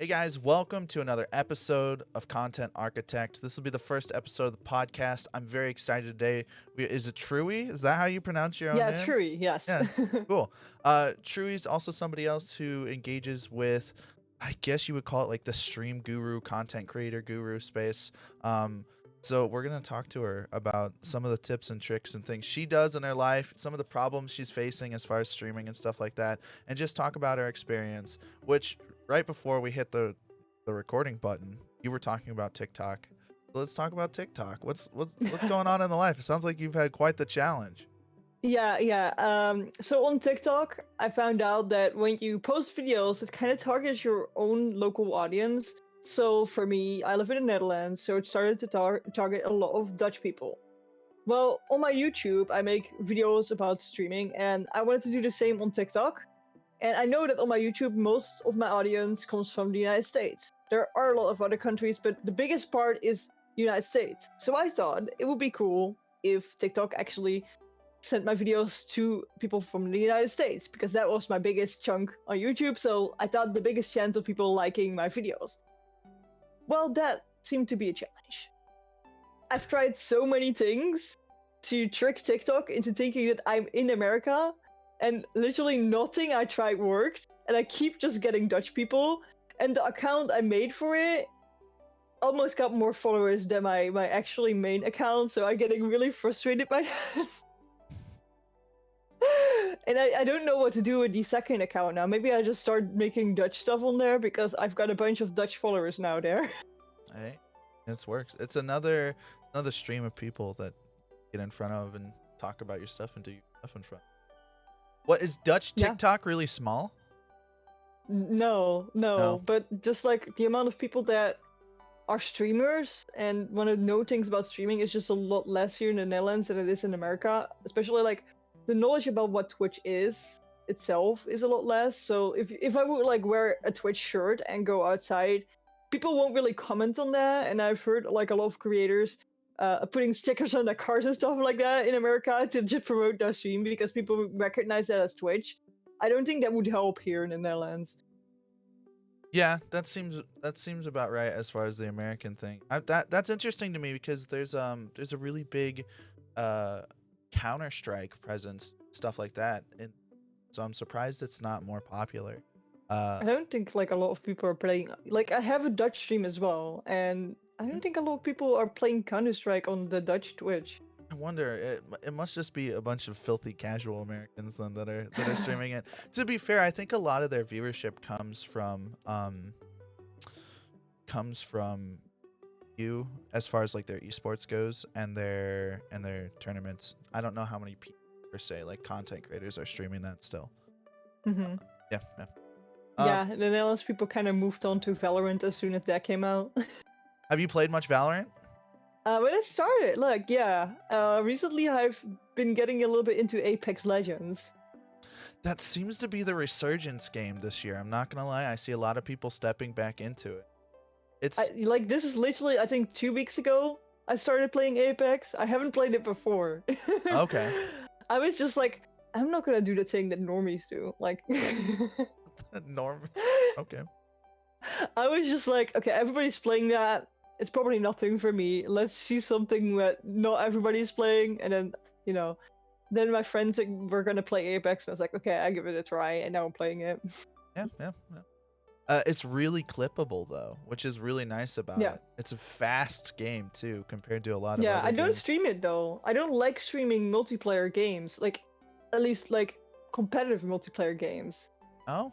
Hey guys, welcome to another episode of Content Architect. This will be the first episode of the podcast. I'm very excited today. Is it Trui? Is that how you pronounce your own Yeah, name? Trui, yes. Yeah, cool. Trui is also somebody else who engages with, I guess you would call it like the stream guru, content creator guru space. So we're gonna talk to her about some of the tips and tricks and things she does in her life, some of the problems she's facing as far as streaming and stuff like that, and just talk about her experience. Which right before we hit the recording button, you were talking about TikTok. So let's talk about TikTok. What's going on in the life? It sounds like you've had quite the challenge. Yeah. So on TikTok, I found out that when you post videos, it kind of targets your own local audience. So for me, I live in the Netherlands, so it started to target a lot of Dutch people. Well, on my YouTube, I make videos about streaming, and I wanted to do the same on TikTok. And I know that on my YouTube, most of my audience comes from the United States. There are a lot of other countries, but the biggest part is United States. So I thought it would be cool if TikTok actually sent my videos to people from the United States, because that was my biggest chunk on YouTube. So I thought the biggest chance of people liking my videos. Well, that seemed to be a challenge. I've tried so many things to trick TikTok into thinking that I'm in America, and literally nothing I tried worked, and I keep just getting Dutch people, and the account I made for it almost got more followers than my actually main account, so I'm getting really frustrated by that. And I don't know what to do with the second account now. Maybe I just start making Dutch stuff on there, because I've got a bunch of Dutch followers now there. Hey, it works. It's another stream of people that get in front of and talk about your stuff and do your stuff in front. What is Dutch Yeah. TikTok really small? No, but just like the amount of people that are streamers and want to know things about streaming is just a lot less here in the Netherlands than it is in America. Especially like the knowledge about what Twitch is itself is a lot less. So if I would like wear a Twitch shirt and go outside, people won't really comment on that. And I've heard like a lot of creators putting stickers on their cars and stuff like that in America to just promote their stream, because people recognize that as Twitch. I don't think that would help here in the Netherlands. Yeah, that seems about right as far as the American thing. That's interesting to me because there's a really big Counter-Strike presence, stuff like that, and so I'm surprised it's not more popular. I don't think like a lot of people are playing. Like I have a Dutch stream as well, and I don't think a lot of people are playing Counter-Strike on the Dutch Twitch. I wonder, it must just be a bunch of filthy casual Americans then that are streaming it. To be fair, I think a lot of their viewership comes from you as far as like their esports goes and their tournaments. I don't know how many people per se like content creators are streaming that still. Mm-hmm. Yeah. Yeah, the Netherlands people kind of moved on to Valorant as soon as that came out. Have you played much Valorant? When it started, like, yeah. Recently I've been getting a little bit into Apex Legends. That seems to be the resurgence game this year. I'm not gonna lie, I see a lot of people stepping back into it. Like, this is literally, I think 2 weeks ago I started playing Apex. I haven't played it before. Okay. I was just like, I'm not gonna do the thing that normies do. Like, Norm. Okay. I was just like, okay, everybody's playing that. It's probably nothing for me. Let's see something that not everybody's playing. And then, then my friends were gonna play Apex, and I was like, okay, I give it a try, and now I'm playing it. Yeah. It's really clippable though, which is really nice about it. It's a fast game too, compared to a lot of other I don't games. stream it though. I don't like streaming multiplayer games, like at least like competitive multiplayer games. Oh.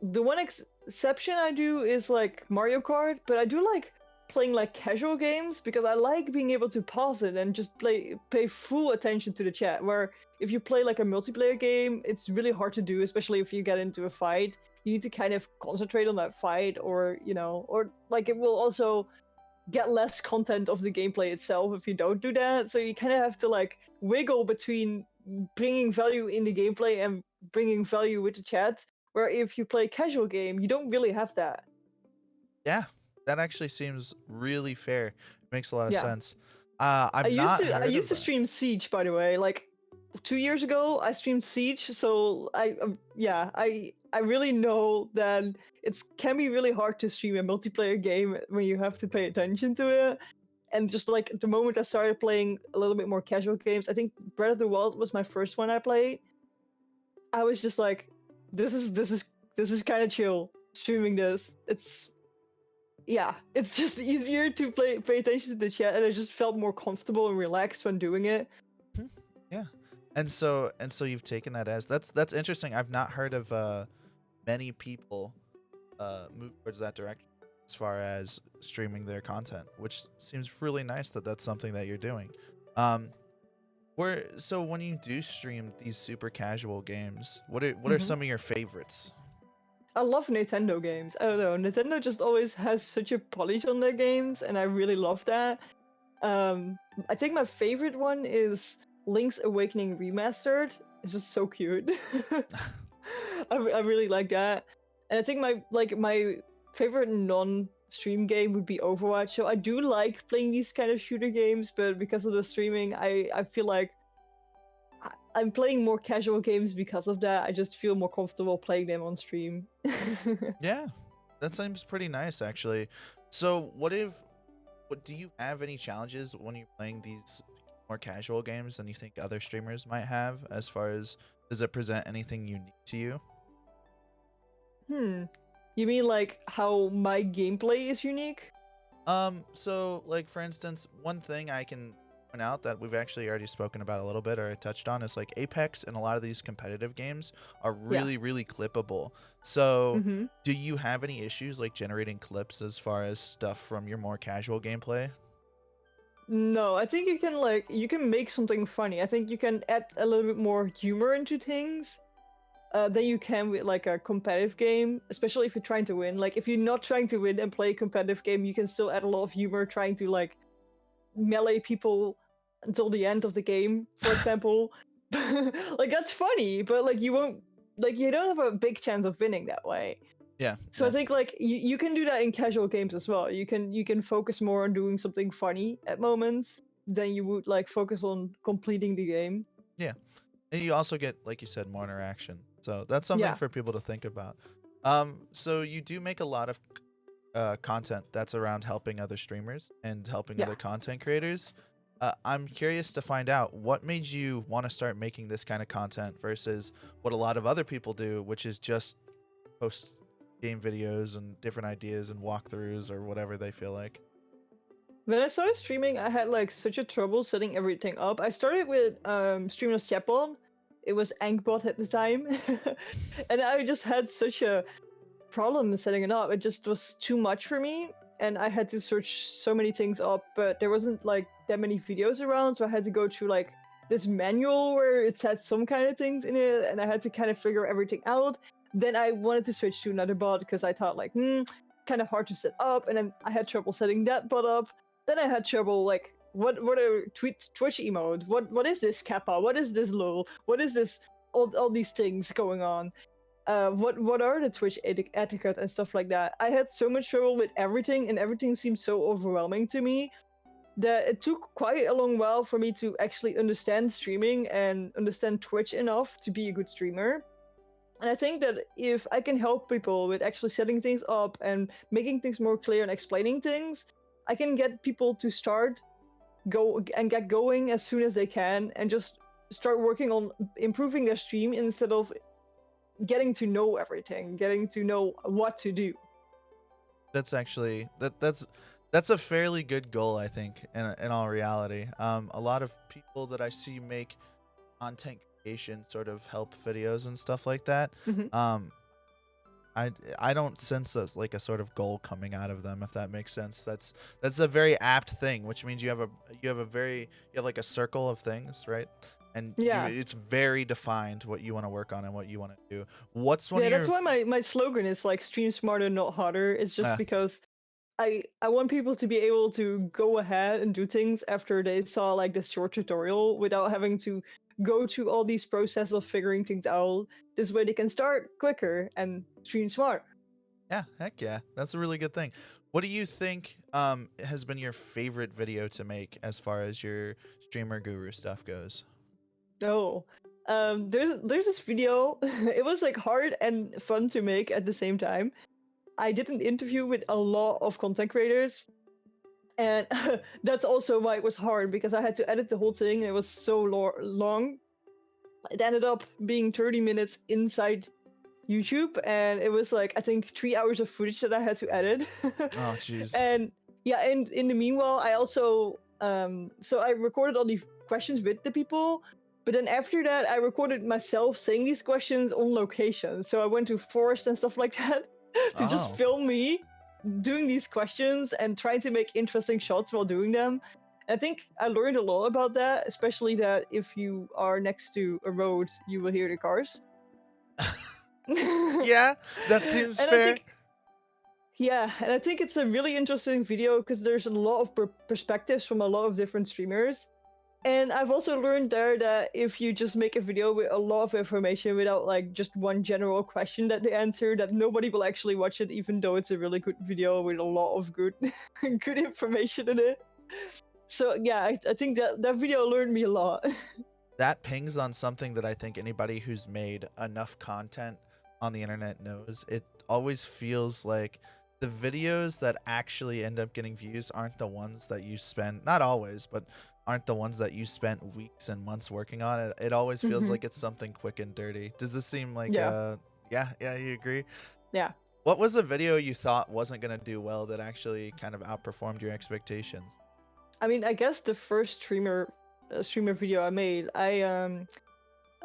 The one exception I do is like Mario Kart, but I do like playing like casual games because I like being able to pause it and just pay full attention to the chat. Where if you play like a multiplayer game, it's really hard to do, especially if you get into a fight. You need to kind of concentrate on that fight, or or like it will also get less content of the gameplay itself if you don't do that. So you kind of have to like wiggle between bringing value in the gameplay and bringing value with the chat. Where if you play a casual game, you don't really have that. Yeah, that actually seems really fair. It makes a lot of sense. I used to stream Siege, by the way. Like 2 years ago, I streamed Siege, so I I really know that it can be really hard to stream a multiplayer game when you have to pay attention to it. And just like the moment I started playing a little bit more casual games, I think Breath of the Wild was my first one I played. I was just like, this is kind of chill streaming this. It's yeah, it's just easier to pay attention to the chat, and I just felt more comfortable and relaxed when doing it. Mhm. Yeah. And so you've taken that as that's interesting. I've not heard of many people move towards that direction as far as streaming their content, which seems really nice that that's something that you're doing. Um, so when you do stream these super casual games, what are hmm some of your favorites? I love Nintendo games. I don't know, Nintendo just always has such a polish on their games, and I really love that. Um, I think my favorite one is Link's Awakening Remastered. It's just so cute. I really like that. And I think my favorite non-stream game would be Overwatch. So I do like playing these kind of shooter games, but because of the streaming, I feel like I'm playing more casual games because of that. I just feel more comfortable playing them on stream. Yeah, that seems pretty nice actually. So what do you have any challenges when you're playing these more casual games than you think other streamers might have as far as does it present anything unique to you? Hmm. You mean like how my gameplay is unique? So like for instance, one thing I can point out that we've actually already spoken about a little bit or I touched on is like Apex and a lot of these competitive games are Yeah. really clippable. So Mm-hmm. do you have any issues like generating clips as far as stuff from your more casual gameplay? No, I think you can make something funny. I think you can add a little bit more humor into things than you can with like a competitive game, especially if you're trying to win. Like if you're not trying to win and play a competitive game, you can still add a lot of humor trying to like melee people until the end of the game, for example. Like that's funny, but like you won't like you don't have a big chance of winning that way. Yeah, So I yeah. think like you can do that in casual games as well. You can focus more on doing something funny at moments than you would like focus on completing the game. Yeah. And you also get, like you said, more interaction. So that's something Yeah. for people to think about. So you do make a lot of content that's around helping other streamers and helping Yeah. other content creators. I'm curious to find out what made you want to start making this kind of content versus what a lot of other people do, which is just post game videos and different ideas and walkthroughs or whatever they feel like. When I started streaming, I had like such a trouble setting everything up. I started with Streamless Chatbot. It was Ankbot at the time. And I just had such a problem setting it up. It just was too much for me. And I had to search so many things up, but there wasn't like that many videos around. So I had to go through like this manual where it had some kind of things in it. And I had to kind of figure everything out. Then I wanted to switch to another bot because I thought like, kind of hard to set up. And then I had trouble setting that bot up. Then I had trouble like, what are Twitch emote? What is this kappa? What is this lol? What is this? All these things going on. What are the Twitch etiquette and stuff like that? I had so much trouble with everything, and everything seemed so overwhelming to me that it took quite a long while for me to actually understand streaming and understand Twitch enough to be a good streamer. And I think that if I can help people with actually setting things up and making things more clear and explaining things, I can get people to get going as soon as they can and just start working on improving their stream instead of getting to know everything, getting to know what to do. That's actually that's a fairly good goal, I think, in all reality. A lot of people that I see make content creation sort of help videos and stuff like that. hmm Um, I don't sense like a sort of goal coming out of them, if that makes sense. That's a very apt thing, which means you have like a circle of things, right? And Yeah. it's very defined what you want to work on and what you want to do. What's one Yeah, of your that's why my slogan is like stream smarter, not harder. It's just uh, because I want people to be able to go ahead and do things after they saw like this short tutorial without having to go through all these process of figuring things out. This way they can start quicker and stream smart. yeah, heck yeah. That's a really good thing. What do you think has been your favorite video to make as far as your streamer guru stuff goes? Oh. There's this video. It was like hard and fun to make at the same time. I did an interview with a lot of content creators, and that's also why it was hard because I had to edit the whole thing and it was so long. It ended up being 30 minutes inside YouTube, and it was like I think 3 hours of footage that I had to edit. Oh, jeez. And yeah, and in the meanwhile, I also so I recorded all these questions with the people, but then after that, I recorded myself saying these questions on location. So I went to forest and stuff like that to just Oh, film me doing these questions and trying to make interesting shots while doing them. I think I learned a lot about that, especially that if you are next to a road, you will hear the cars. And yeah, that seems I fair. think, yeah, and I think it's a really interesting video because there's a lot of perspectives from a lot of different streamers. And I've also learned there that if you just make a video with a lot of information without like just one general question that they answer, that nobody will actually watch it, even though it's a really good video with a lot of good good information in it. So yeah, I think that video learned me a lot. That pings on something that I think anybody who's made enough content on the internet knows. It always feels like the videos that actually end up getting views aren't the ones that you spend, not always, but aren't the ones that you spent weeks and months working on. It always feels Mhm. like it's something quick and dirty. Does this seem like Yeah, yeah, you agree? yeah. What was a video you thought wasn't going to do well that actually kind of outperformed your expectations? I mean, I guess the first streamer video I made, I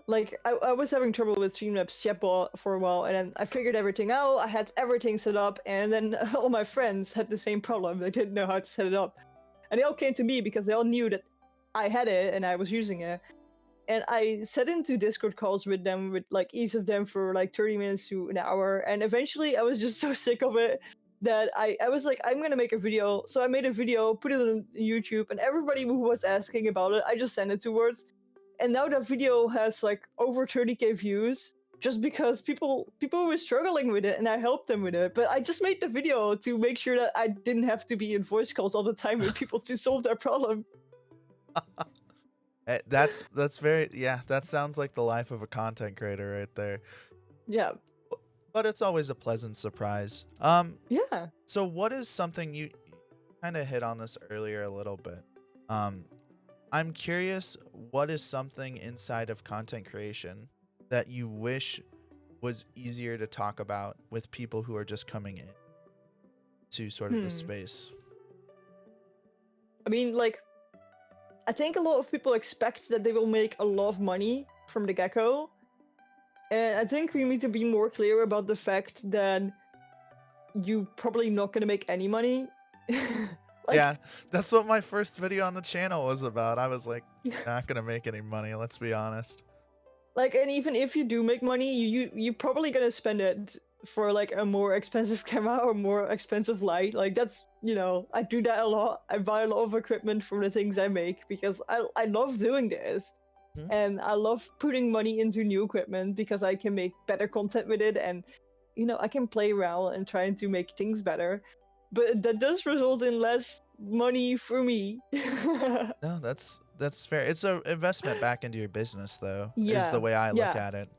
was having trouble with Streamlabs chatbot for a while, and then I figured everything out. I had everything set up, and then all my friends had the same problem. They didn't know how to set it up, and they all came to me because they all knew that I had it and I was using it. And I set into Discord calls with them, with like each of them for like 30 minutes to an hour. And eventually I was just so sick of it that I was like, I'm gonna make a video. So I made a video, put it on YouTube, and everybody who was asking about it, I just sent it towards. And now that video has like over 30K views just because people were struggling with it and I helped them with it. But I just made the video to make sure that I didn't have to be in voice calls all the time with people to solve their problem. That's very, yeah, that sounds like the life of a content creator right there. Yeah. But it's always a pleasant surprise. Yeah. So what is something you kind of hit on this earlier a little bit? Um, I'm curious, what is something inside of content creation that you wish was easier to talk about with people who are just coming in to sort of the Hmm. space? I mean, like, I think a lot of people expect that they will make a lot of money from the get-go. And I think we need to be more clear about the fact that you probably not gonna make any money. Yeah, Like, that's what my first video on the channel was about. I was like, not gonna make any money, let's be honest. like, and even if you do make money, you probably gonna spend it for like a more expensive camera or more expensive light. Like that's, I do that a lot. I buy a lot of equipment from the things I make because I love doing this. Hmm? And I love putting money into new equipment because I can make better content with it, and I can play around and trying to make things better. But that does result in less money for me. No, that's fair. It's a investment back into your business, though, is the Yeah, way I look yeah, at it.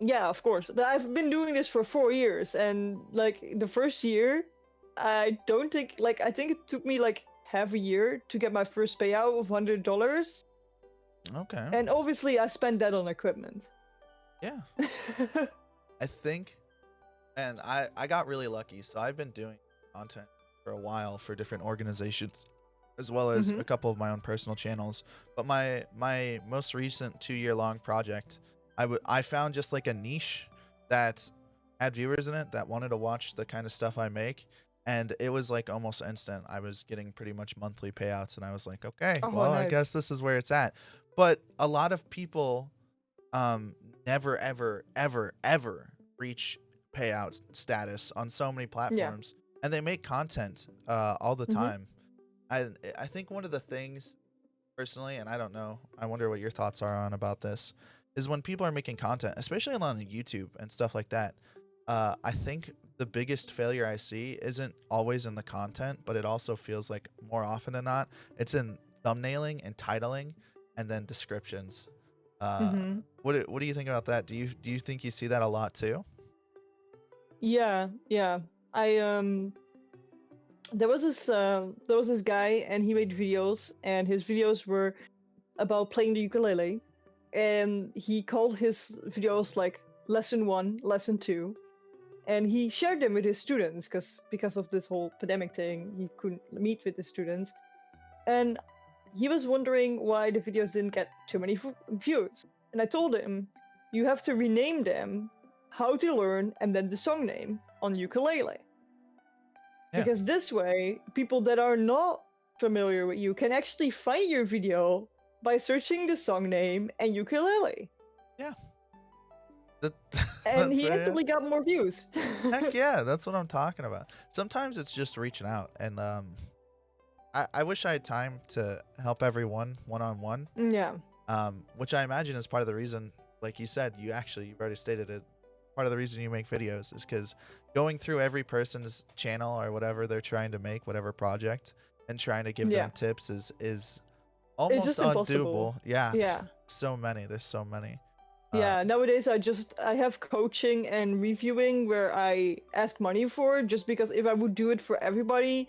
yeah, of course. But I've been doing this for 4 years, and like the first year, I don't think, like, I think it took me like half a year to get my first payout of $100. Okay. And obviously, I spent that on equipment. Yeah. I think, and I got really lucky. So I've been doing content for a while for different organizations, as well as Hmm. a couple of my own personal channels. But my most recent 2 year long project, I found just like a niche that had viewers in it that wanted to watch the kind of stuff I make. And it was like almost instant. I was getting pretty much monthly payouts, and I was like, okay, Oh, well, I nice. guess this is where it's at. But a lot of people um never ever reach payout status on so many Yeah. platforms, and they make content all the Hmm. time. I think one of the things personally, and I don't know, I wonder what your thoughts are on about this, is when people are making content, especially on YouTube and stuff like that. I think the biggest failure I see isn't always in the content, but it also feels like more often than not it's in thumbnailing and titling and then descriptions. Uh, Mm-hmm. what do you think about that? Do you think you see that a lot too? Yeah, yeah. I there was this guy and he made videos and his videos were about playing the ukulele, and he called his videos like lesson 1, lesson 2, and he shared them with his students because of this whole pandemic thing, he couldn't meet with his students, and he was wondering why the videos didn't get too many views. And I told him, you have to rename them, how to learn, and then the song name on ukulele. Yeah. Because this way, people that are not familiar with you can actually find your video by searching the song name and ukulele. Yeah. That And that's he very instantly got more views. heck yeah. That's what I'm talking about. Sometimes it's just reaching out, and I wish I had time to help everyone one on one. Yeah. Which I imagine is part of the reason, like you said, you've already stated it. Part of the reason you make videos is because going through every person's channel or whatever they're trying to make, whatever project, and trying to give Yeah. them tips is It's almost just impossible. undoable. Yeah, Yeah. so many. There's so many. Yeah, nowadays I have coaching and reviewing where I ask money for, just because if I would do it for everybody,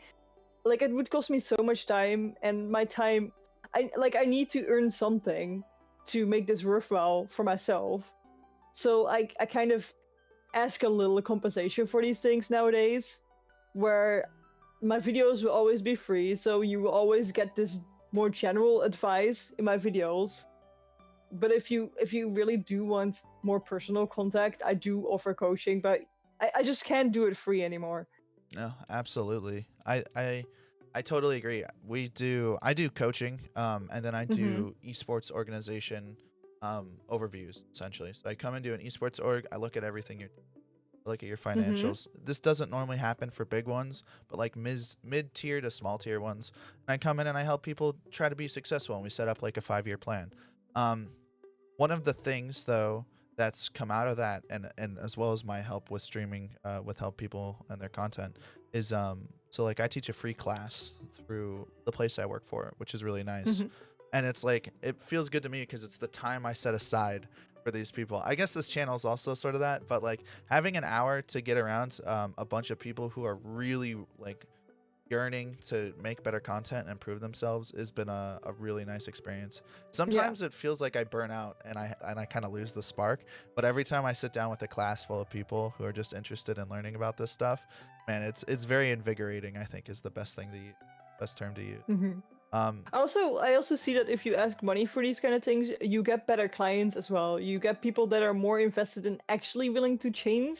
like it would cost me so much time, and my time I need to earn something to make this worthwhile for myself. So I kind of ask a little compensation for these things nowadays, where my videos will always be free, so you will always get this more general advice in my videos. But if you really do want more personal contact, I do offer coaching, but I just can't do it free anymore. No, absolutely. I totally agree. I do coaching, and then I Mm-hmm. do esports organization overviews essentially. So I come and do an esports org. I look at everything I look at your Mm-hmm. financials. This doesn't normally happen for big ones, but like mid tier to small tier ones. And I come in and I help people try to be successful, and we set up like a 5-year plan. Um, One of the things though that's come out of that, and as well as my help with streaming, with help people and their content, is so like I teach a free class through the place I work for, which is really nice. Mm-hmm. And it's like it feels good to me because it's the time I set aside for these people. I guess this channel is also sort of that, but like having an hour to get around a bunch of people who are really like yearning to make better content and improve themselves has been a really nice experience. Yeah. Sometimes it feels like I burn out and I kind of lose the spark, but every time I sit down with a class full of people who are just interested in learning about this stuff, man, it's very invigorating, I think is the best thing to use, best term to use. Mm-hmm. Um I also see that if you ask money for these kind of things, you get better clients as well. You get people that are more invested in actually willing to change,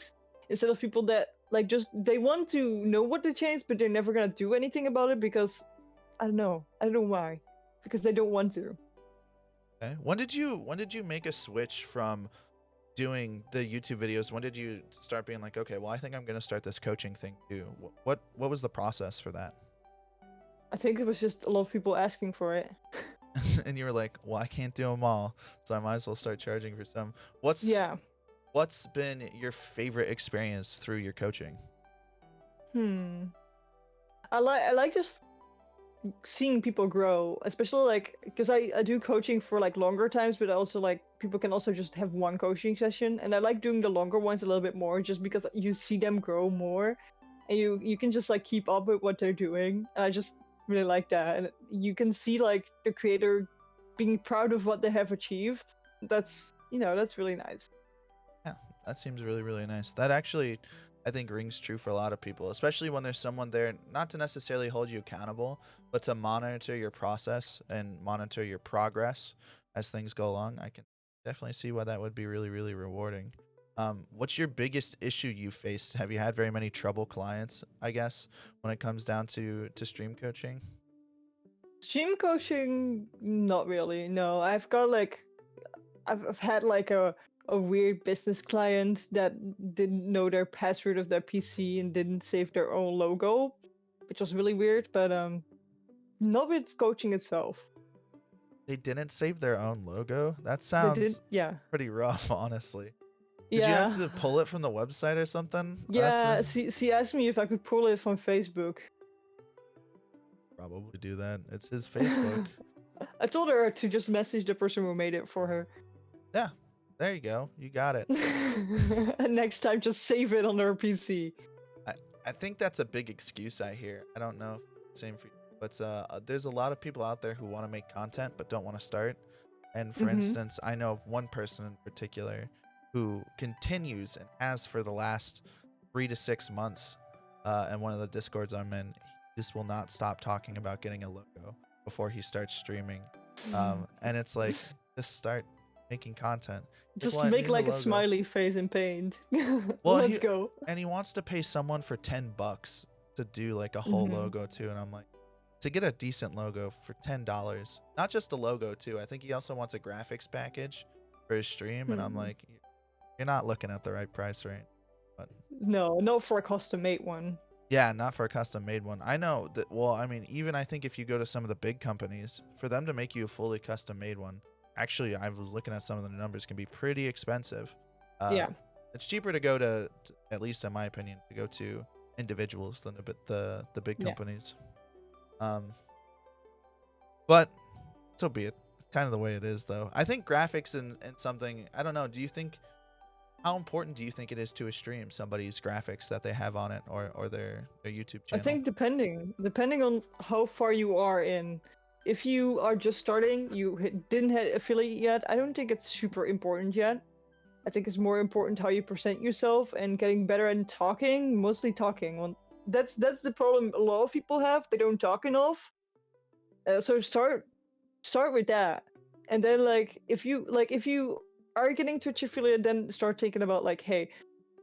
instead of people that like just they want to know what to change, but they're never gonna do anything about it because I don't know. I don't know why. Because they don't want to. okay. When did you make a switch from doing the YouTube videos? When did you start being like, okay, well, I think I'm going to start this coaching thing too? What was the process for that? I think it was just a lot of people asking for it. And you were like, well, I can't do them all, so I might as well start charging for some. Yeah. What's been your favorite experience through your coaching? Hmm. I like just seeing people grow, especially like because I do coaching for like longer times, but also like people can also just have one coaching session, and I like doing the longer ones a little bit more just because you see them grow more, and you can just like keep up with what they're doing, and I just really like that, and you can see like the creator being proud of what they have achieved. That's that's really nice. Yeah, that seems really, really nice. That actually, I think, rings true for a lot of people, especially when there's someone there not to necessarily hold you accountable, but to monitor your process and monitor your progress as things go along. I can definitely see why that would be really, really rewarding. What's your biggest issue you faced? Have you had very many trouble clients, I guess, when it comes down to stream coaching? Stream coaching, not really. No, I've got like I've had like a weird business client that didn't know their password of their PC and didn't save their own logo, which was really weird. But not with coaching itself. They didn't save their own logo? That They did, sounds yeah, pretty rough, honestly. Did you have yeah, to pull it from the website or something? That's yeah. She asked me if I could pull it from Facebook. probably do that. It's his Facebook. I told her to just message the person who made it for her. Yeah, there you go. You got it. And next time, just save it on our PC. I, I think that's a big excuse I hear. I don't know if it's the same for you, but there's a lot of people out there who want to make content but don't want to start. And for Mm-hmm. instance, I know of one person in particular who continues and has for the last 3 to 6 months. And one of the discords I'm in, he just will not stop talking about getting a logo before he starts streaming. And it's like, just start making content. People Just that make need a like a logo. smiley face in paint. Well, Let's go. and he wants to pay someone for $10 to do like a whole Mm-hmm. logo too, and I'm like, to get a decent logo for $10, not just the logo too. I think he also wants a graphics package for his stream, and I'm Hmm. like, you're not looking at the right price range. But No, not for a custom made one. yeah, not for a custom made one. I know that. Well, I mean, even I think if you go to some of the big companies, for them to make you a fully custom made one, actually, I was looking at some of the numbers, can be pretty expensive. Yeah. It's cheaper to go to, at least in my opinion, to go to individuals than the big Yeah. companies. But so be it. It's kind of the way it is, though. I think graphics and something. I don't know. Do you think how important do you think it is to a stream somebody's graphics that they have on it, or their YouTube I channel? think depending on how far you are in. If you are just starting, didn't hit affiliate yet, I don't think it's super important yet. I think it's more important how you present yourself and getting better at talking, mostly talking. That's the problem a lot of people have. They don't talk enough. So start with that, and then if you are getting Twitch affiliate, then start thinking about like, hey,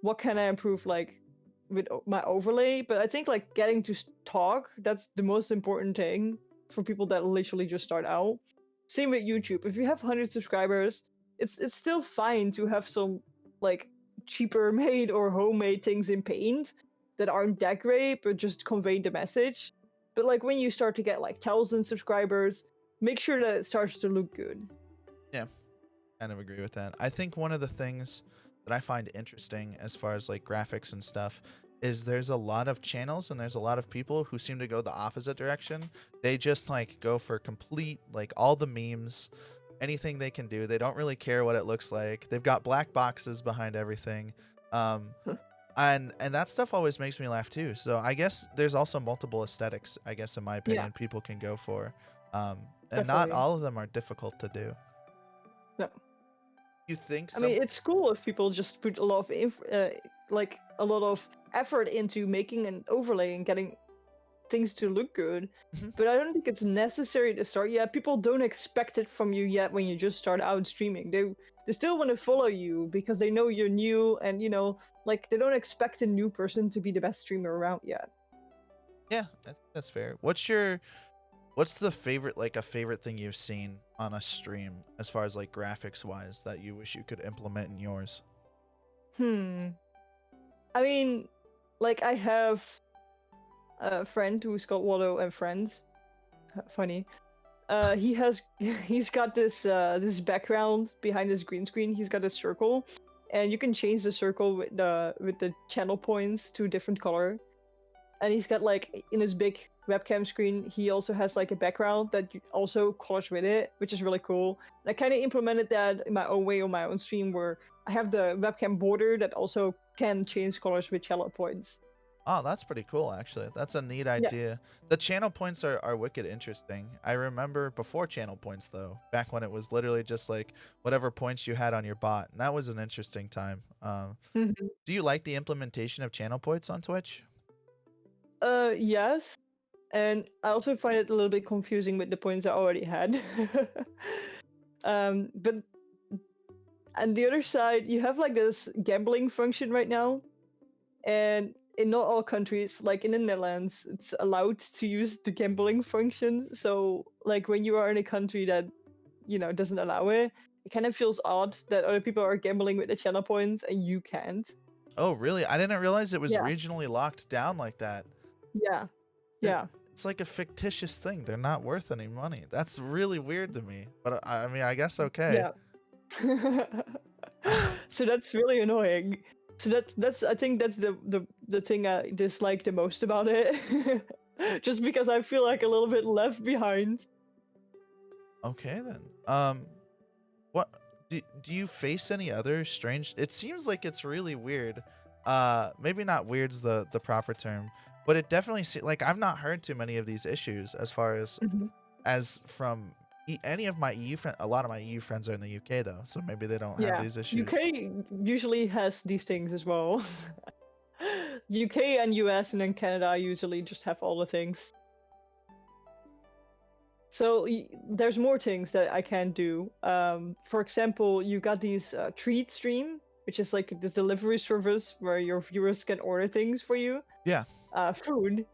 what can I improve with my overlay? But I think like getting to talk, that's the most important thing for people that literally just start out. Same with YouTube. If you have 100 subscribers, it's still fine to have some like cheaper made or homemade things in Paint that aren't that great, but just convey the message. But like when you start to get like 1,000 subscribers, make sure that it starts to look good. Yeah, kind of agree with that. I think one of the things that I find interesting as far as like graphics and stuff is there's a lot of channels and there's a lot of people who seem to go the opposite direction. They just like go for complete, like all the memes, anything they can do. They don't really care what it looks like. They've got black boxes behind everything. And that stuff always makes me laugh too. So I guess there's also multiple aesthetics, I guess, in my Yeah, opinion, people can go for. And not definitely. all of them are difficult to do. No. You think I some mean, it's cool if people just put a lot of a lot of effort into making an overlay and getting things to look good. Mhm. But I don't think it's necessary to start yet. People don't expect it from you yet when you just start out streaming. They still want to follow you because they know you're new, and like they don't expect a new person to be the best streamer around yet. Yeah, I think that's fair. What's the favorite, like a favorite thing you've seen on a stream as far as like graphics wise that you wish you could implement in yours? Hmm. I mean, like I have a friend who's called Waldo and Friends. Funny. He's got this background behind his green screen. He's got a circle, and you can change the circle with the channel points to a different color. And he's got like in his big webcam screen, he also has like a background that also colors with it, which is really cool. And I kind of implemented that in my own way on my own stream, where I have the webcam border that also can change colors with channel points. Oh, that's pretty cool, actually. That's a neat Yeah, idea. The channel points are wicked interesting. I remember before channel points, though, back when it was literally just like whatever points you had on your bot. And that was an interesting time. Mhm. Do you like the implementation of channel points on Twitch? Yes. And I also find it a little bit confusing with the points I already had. But on the other side, you have like this gambling function right now, and in not all countries, like in the Netherlands, it's allowed to use the gambling function. So, like when you are in a country that doesn't allow it, it kind of feels odd that other people are gambling with the channel points and you can't. Oh, really? I didn't realize it was Yeah, regionally locked down like that. yeah, It, yeah, it's like a fictitious thing. They're not worth any money. That's really weird to me. But I mean, I guess okay. yeah. So that's really annoying. So that's I think that's the thing I dislike the most about it. Just because I feel like a little bit left behind. Okay then. What Do you face any other strange? It seems like it's really weird. Maybe not weird's the proper term, but it definitely like I've not heard too many of these issues as far Mhm. as from any of my EU friends. A lot of my EU friends are in the UK though, so maybe they don't have Yeah, these issues. UK usually has these things as well. UK and US and then Canada usually just have all the things. So there's more things that I can do. For example, you got these treat stream, which is like this delivery service where your viewers can order things for you. Yeah, Food,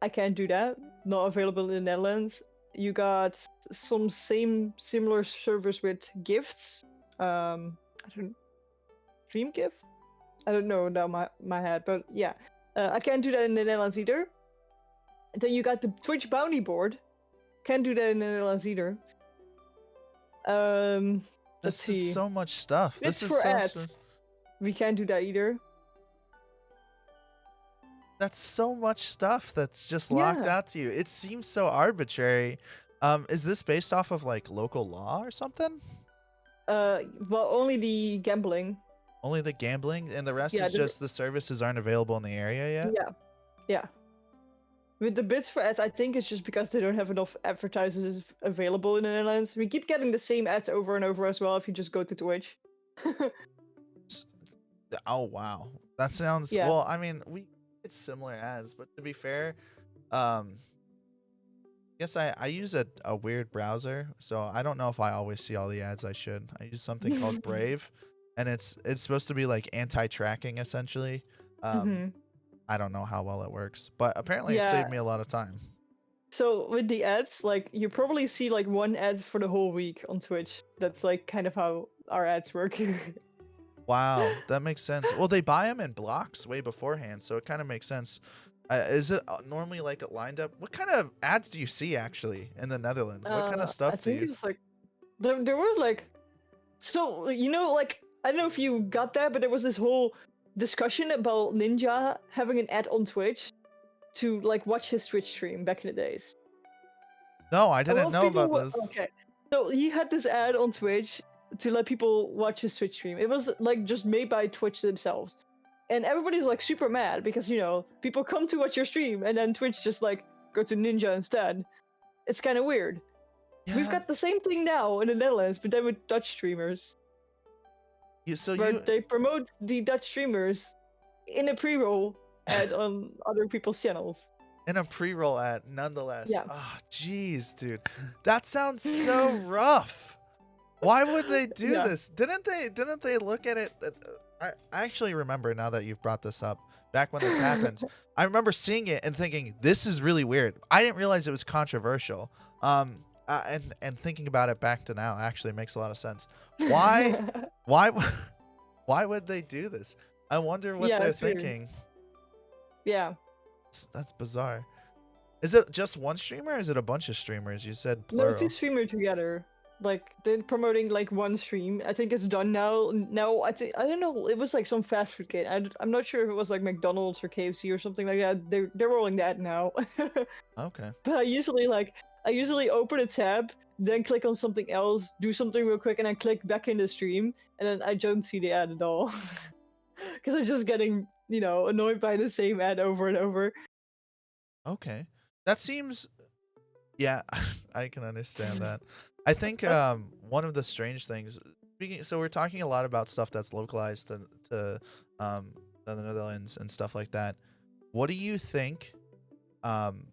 I can't do that. Not available in the Netherlands. You got some similar service with gifts. I don't dream gift. I don't know now my head, but yeah, I can't do that in the Netherlands either. Then you got the Twitch bounty board. Can't do that in the Netherlands either. Let's this is see. so much stuff. It's This is for so ads. We can't do that either. that's so much stuff that's just locked Yeah. out to you. It seems so arbitrary. Is this based off of like local law or something? Well, only the gambling. Only the gambling and the rest Yeah, is just the services aren't available in the area yet? yeah, yeah. With the bits for ads, I think it's just because they don't have enough advertisers available in the Netherlands. We keep getting the same ads over and over as well if you just go to Twitch. S- Oh wow. That sounds Yeah. well, I mean, we it's similar ads, but to be fair, um guess I use a weird browser, so I don't know if I always see all the ads I should. I use something called Brave, and it's supposed to be like anti-tracking essentially. Um hmm I don't know how well it works, but apparently it Yeah. saved me a lot of time. So with the ads, like you probably see like one ad for the whole week on Twitch. That's like kind of how our ads work. Wow, that makes sense. Well, they buy them in blocks way beforehand, so it kind of makes sense. Is it normally like it lined up? What kind of ads do you see actually in the Netherlands? What kind of I stuff do think you? it was like there were like so like I don't know if you got that, but there was this whole discussion about Ninja having an ad on Twitch to like watch his Twitch stream back in the days. No, I A lot didn't of know people about were this. okay. So he had this ad on Twitch to let people watch his Twitch stream. It was like just made by Twitch themselves. And everybody's like super mad because people come to watch your stream and then Twitch just like go to Ninja instead. It's kind of weird. We've Yeah. got the same thing now in the Netherlands, but then with Dutch streamers, So where you they promote the Dutch streamers in a pre-roll ad on other people's channels. in a pre-roll ad, nonetheless. Yeah. Ah, jeez, dude, that sounds so rough. Why would they do Yeah. this? Didn't they look at it? I actually remember now that you've brought this up. Back when this happened, I remember seeing it and thinking this is really weird. I didn't realize it was controversial. And thinking about it back to now actually makes a lot of sense. Why why why would they do this? I wonder what Yeah, they're it's weird. thinking. Yeah. That's bizarre. Is it just one streamer or is it a bunch of streamers? You said No, two plural. streamers together. Like they're promoting like one stream. I think it's done now. Now I don't know. It was like some fast food chain. I'm not sure if it was like McDonald's or KFC or something like that. They're rolling that now. Okay. But I usually open a tab, then click on something else, do something real quick, and then click back in the stream, and then I don't see the ad at all. Because I'm just getting annoyed by the same ad over and over. Okay. That seems yeah, I can understand that. I think one of the strange things speaking so we're talking a lot about stuff that's localized to the Netherlands and stuff like that. What do you think um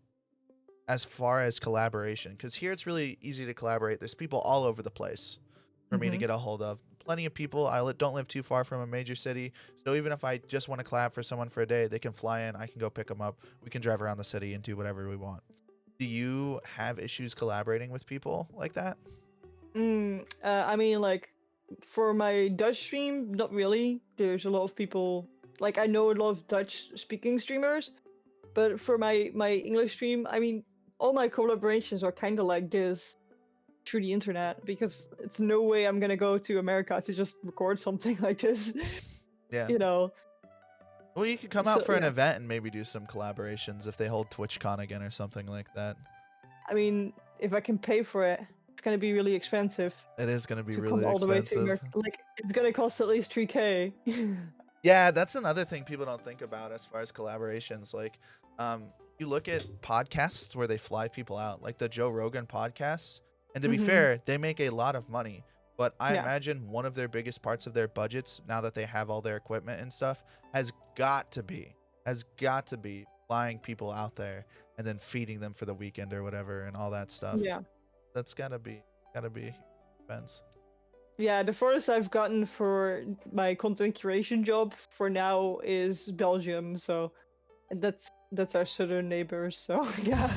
as far as collaboration? Because here it's really easy to collaborate. There's people all over the place for me to hmm get a hold of. Plenty of people. Don't live too far from a major city, so even if I just want to collab for someone for a day, they can fly in. I can go pick them up. We can drive around the city and do whatever we want. Do you have issues collaborating with people like that? I mean, like, for my Dutch stream, not really. There's a lot of people, like, I know a lot of Dutch speaking streamers, but for my English stream, I mean, all my collaborations are kind of like this through the internet because it's no way I'm gonna go to America to just record something like this, Yeah. you know? Well, you could come out So, for an yeah. event and maybe do some collaborations if they hold TwitchCon again or something like that. I mean, if I can pay for it, it's gonna be really expensive It is gonna be to come really all the way to expensive. America. Like, it's gonna cost at least 3K. Yeah, that's another thing people don't think about as far as collaborations. Like, you look at podcasts where they fly people out, like the Joe Rogan podcasts, and to be Hmm. fair, they make a lot of money. But I Yeah. imagine one of their biggest parts of their budgets, now that they have all their equipment and stuff, has got to be flying people out there and then feeding them for the weekend or whatever and all that stuff. Yeah. That's gotta be a huge expense. Yeah, the furthest I've gotten for my content curation job for now is Belgium, so and that's our southern neighbors, so yeah.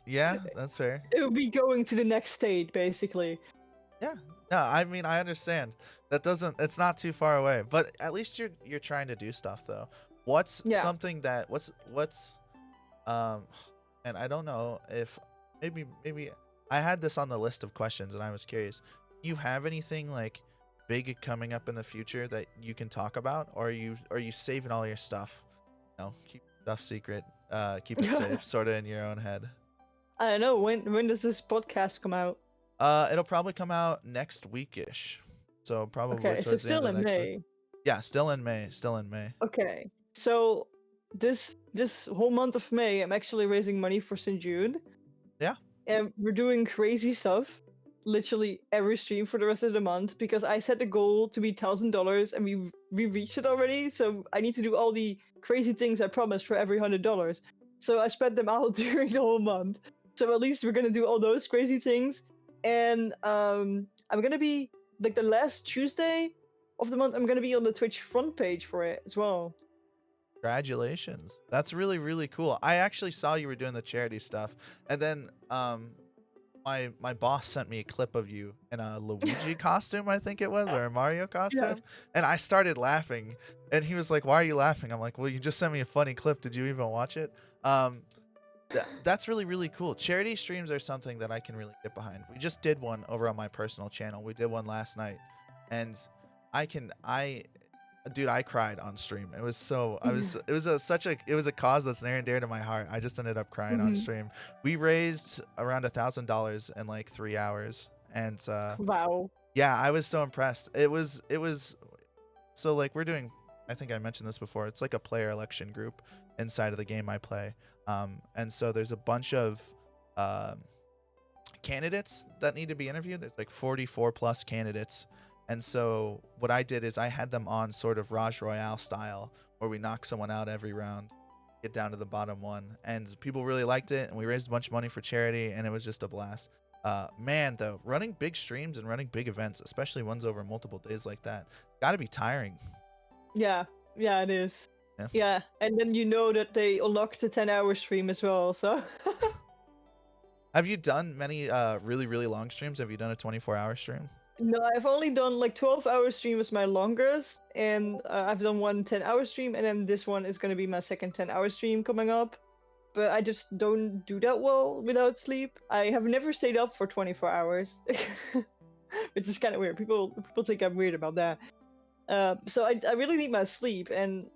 Yeah, that's fair. It would be going to the next state, basically. Yeah. No, I mean I understand. That doesn't it's not too far away. But at least you're trying to do stuff though. What's Yeah. something that what's um and I don't know if maybe I had this on the list of questions and I was curious. Do you have anything like big coming up in the future that you can talk about, or are you saving all your stuff? No, keep stuff secret. Keep it safe, sort of in your own head. I don't know, when does this podcast come out? It'll probably come out next weekish. So probably Okay, so towards the end still of in next week. May. Yeah, still in May. Still in May. Okay. So this whole month of May, I'm actually raising money for St. Jude. Yeah. And we're doing crazy stuff, literally every stream for the rest of the month, because I set the goal to be $1,000 and we reached it already. So I need to do all the crazy things I promised for every $100. So I spread them out during the whole month. So at least we're gonna do all those crazy things. And I'm gonna be like the last Tuesday of the month. I'm gonna be on the Twitch front page for it as well. Congratulations. That's really, really cool. I actually saw you were doing the charity stuff. And then my boss sent me a clip of you in a Luigi costume, I think it was, or a Mario Yes. costume. And I started laughing. And he was like, "Why are you laughing?" I'm like, "Well, you just sent me a funny clip. Did you even watch it?" Um that's really, really cool. Charity streams are something that I can really get behind. We just did one over on my personal channel. We did one last night. And I dude, I cried on stream. It was so I was it was a such a it was a cause that's near and dear to my heart. I just ended up crying on Mhm. stream. We raised around $1,000 in like 3 hours. And Wow. yeah, I was so impressed. It was so like we're doing, I think I mentioned this before, it's like a player election group inside of the game I play. And so there's a bunch of candidates that need to be interviewed. There's like 44 plus candidates. And so what I did is I had them on sort of Raj Royale style, where we knock someone out every round, get down to the bottom one. And people really liked it, and we raised a bunch of money for charity, and it was just a blast. Man, though, running big streams and running big events, especially ones over multiple days like that, got to be tiring. Yeah, yeah, it is. Yeah. Yeah, and then you know that they unlocked the 10-hour stream as well, so. Have you done many really, really long streams? Have you done a 24-hour stream? No, I've only done like 12-hour stream was my longest, and I've done one 10-hour stream, and then this one is gonna be my second 10-hour stream coming up. But I just don't do that well without sleep. I have never stayed up for 24 hours, which is kind of weird. People think I'm weird about that. So I really need my sleep, and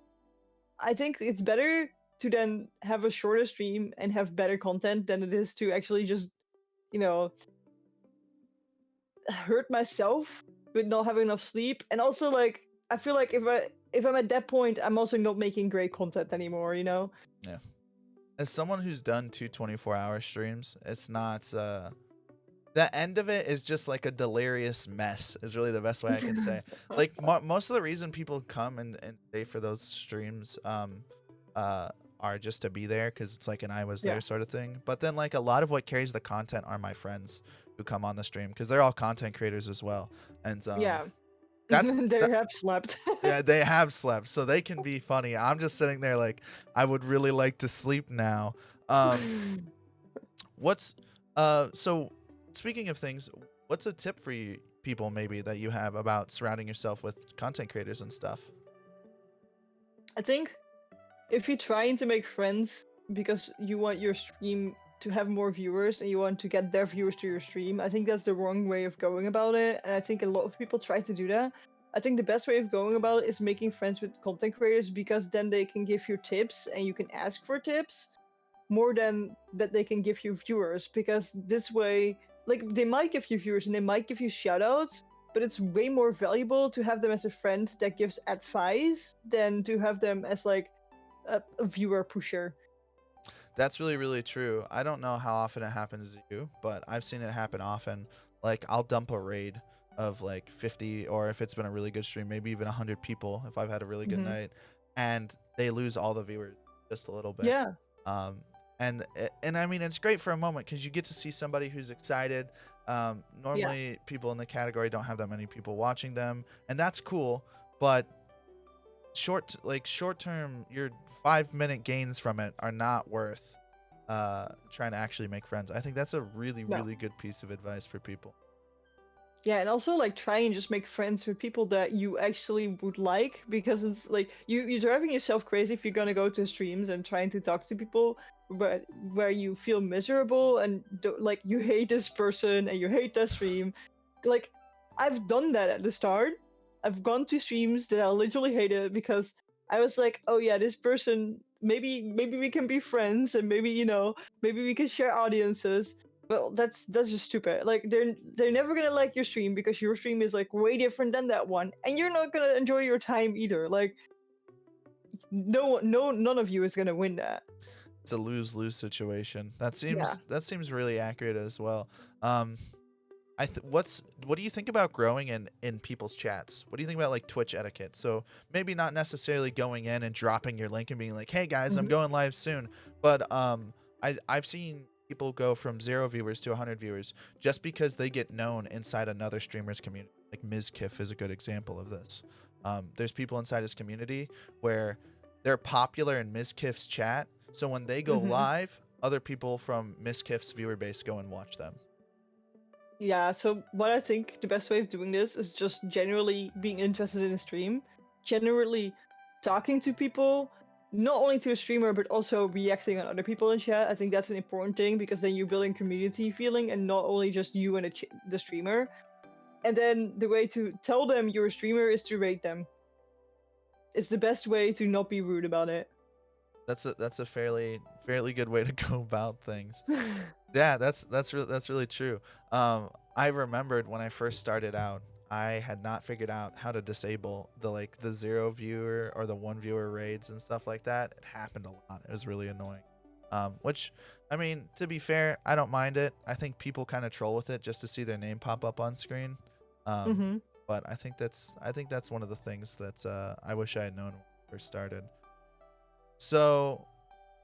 I think it's better to then have a shorter stream and have better content than it is to actually just, you know, hurt myself with not having enough sleep. And also, like, I feel like if I'm at that point, I'm also not making great content anymore, you know? Yeah. As someone who's done two 24-hour streams, it's not the end of it is just like a delirious mess is really the best way I can say. Like most of the reason people come and stay for those streams are just to be there, because it's like an I was there Yeah. sort of thing. But then like a lot of what carries the content are my friends who come on the stream, because they're all content creators as well. And Yeah. that's They that, have slept. yeah, they have slept, so they can be funny. I'm just sitting there like, I would really like to sleep now. What's so speaking of things, what's a tip for you people maybe that you have about surrounding yourself with content creators and stuff? I think if you're trying to make friends because you want your stream to have more viewers and you want to get their viewers to your stream, I think that's the wrong way of going about it. And I think a lot of people try to do that. I think the best way of going about it is making friends with content creators, because then they can give you tips and you can ask for tips. more than that they can give you viewers, because this way, like, they might give you viewers and they might give you shoutouts, but it's way more valuable to have them as a friend that gives advice than to have them as like a viewer pusher. That's really, really true. I don't know how often it happens to you, but I've seen it happen often. Like, I'll dump a raid of like 50, or if it's been a really good stream, maybe even 100 people if I've had a really good Hmm. night, and they lose all the viewers just a little bit. Yeah. Um, and I mean, it's great for a moment because you get to see somebody who's excited. Yeah. Normally, people in the category don't have that many people watching them, and that's cool. But short term, your 5 minute gains from it are not worth trying to actually make friends. I think that's a really, No. really good piece of advice for people. Yeah, and also like try and just make friends with people that you actually would like, because it's like you're driving yourself crazy if you're gonna go to streams and trying to talk to people but where you feel miserable and like you hate this person and you hate that stream. Like, I've done that at the start. I've gone to streams that I literally hated because I was like, oh yeah, this person, maybe we can be friends, and maybe, maybe we can share audiences. Well, that's just stupid. Like, they're never gonna like your stream because your stream is like way different than that one, and you're not gonna enjoy your time either. Like, none of you is gonna win that. It's a lose-lose situation. Yeah. That seems really accurate as well. Um, what do you think about growing in people's chats? What do you think about like Twitch etiquette? So maybe not necessarily going in and dropping your link and being like, "Hey guys, I'm Hmm. going live soon," but I've seen people go from 0 viewers to 100 viewers just because they get known inside another streamer's community. Like Mizkiff is a good example of this. There's people inside his community where they're popular in Mizkiff's chat, so when they go Hmm. live, other people from Mizkiff's viewer base go and watch them. Yeah, so what I think the best way of doing this is just generally being interested in a stream, generally talking to people, not only to a streamer, but also reacting on other people in chat. I think that's an important thing because then you're building community feeling and not only just you and the streamer. And then the way to tell them you're a streamer is to rate them. It's the best way to not be rude about it. That's a fairly good way to go about things. Yeah, that's really true. I remembered when I first started out, I had not figured out how to disable the 0 viewer or the 1 viewer raids and stuff like that. It happened a lot. It was really annoying. Which, I mean, to be fair, I don't mind it. I think people kind of troll with it just to see their name pop up on screen. Um, Hmm. but I think that's one of the things that I wish I had known when I first started. So,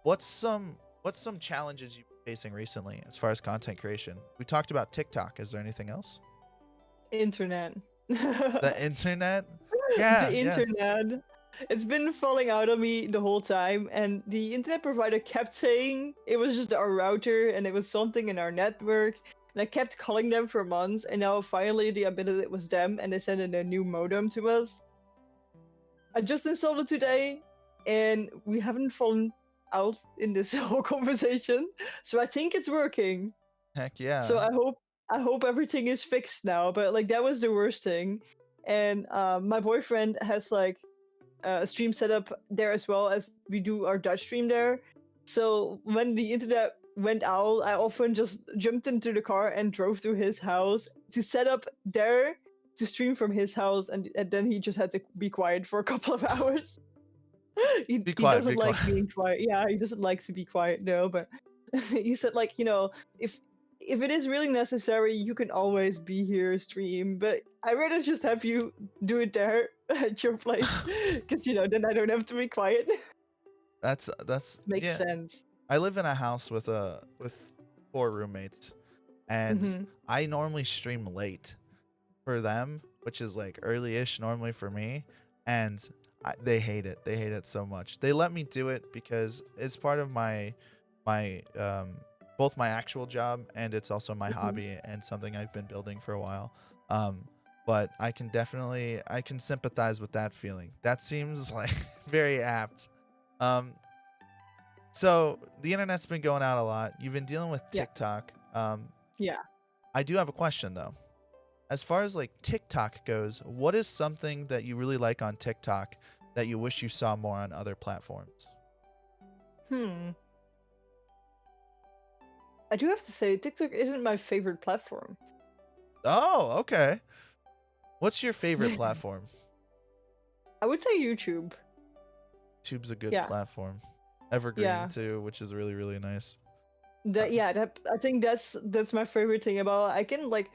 what's some challenges you've been facing recently as far as content creation? We talked about TikTok. Is there anything else? Internet. The internet? Yeah, The yeah. internet. It's been falling out on me the whole time, and the internet provider kept saying it was just our router and it was something in our network. And I kept calling them for months, and now finally they admitted it was them and they sent in a new modem to us. I just installed it today, and we haven't fallen out in this whole conversation. So I think it's working. Heck So yeah. I hope everything is fixed now. But like that was the worst thing. And my boyfriend has like a stream set up there as well, as we do our Dutch stream there. So when the internet went out, I often just jumped into the car and drove to his house to set up there to stream from his house, and then he just had to be quiet for a couple of hours. he Be he quiet, doesn't be like quiet. being quiet. Yeah, he doesn't like to be quiet, no, but he said like, if it is really necessary, you can always be here stream, but I'd rather just have you do it there at your place, because then I don't have to be quiet. That's Makes yeah. sense. I live in a house with 4 roommates, and Hmm. I normally stream late for them, which is like early-ish normally for me, and they hate it. They hate it so much. They let me do it because it's part of my both my actual job, and it's also my Hmm. hobby and something I've been building for a while. Um, but I can sympathize with that feeling. That seems like very apt. Um, so the internet's been going out a lot. You've been dealing with Yeah. TikTok. Yeah. I do have a question though. As far as like TikTok goes, what is something that you really like on TikTok that you wish you saw more on other platforms? Hmm. I do have to say, TikTok isn't my favorite platform. Oh, okay. What's your favorite platform? I would say YouTube. YouTube's a good Yeah, platform. Evergreen yeah. too, which is really really nice. That yeah, that I think that's my favorite thing about it.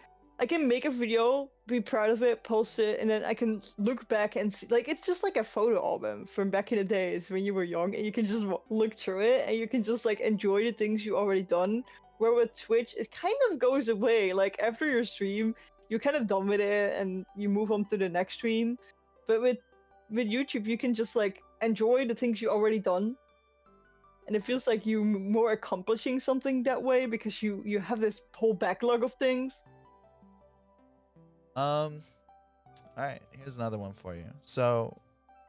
I can make a video, be proud of it, post it, and then I can look back and see like it's just like a photo album from back in the days when you were young, and you can just look through it and you can just like enjoy the things you already done. Where with Twitch, it kind of goes away. Like after your stream, you're kind of done with it and you move on to the next stream. But with YouTube, you can just like enjoy the things you already done, and it feels like you more accomplishing something that way because you have this whole backlog of things. Um, all right, here's another one for you. So,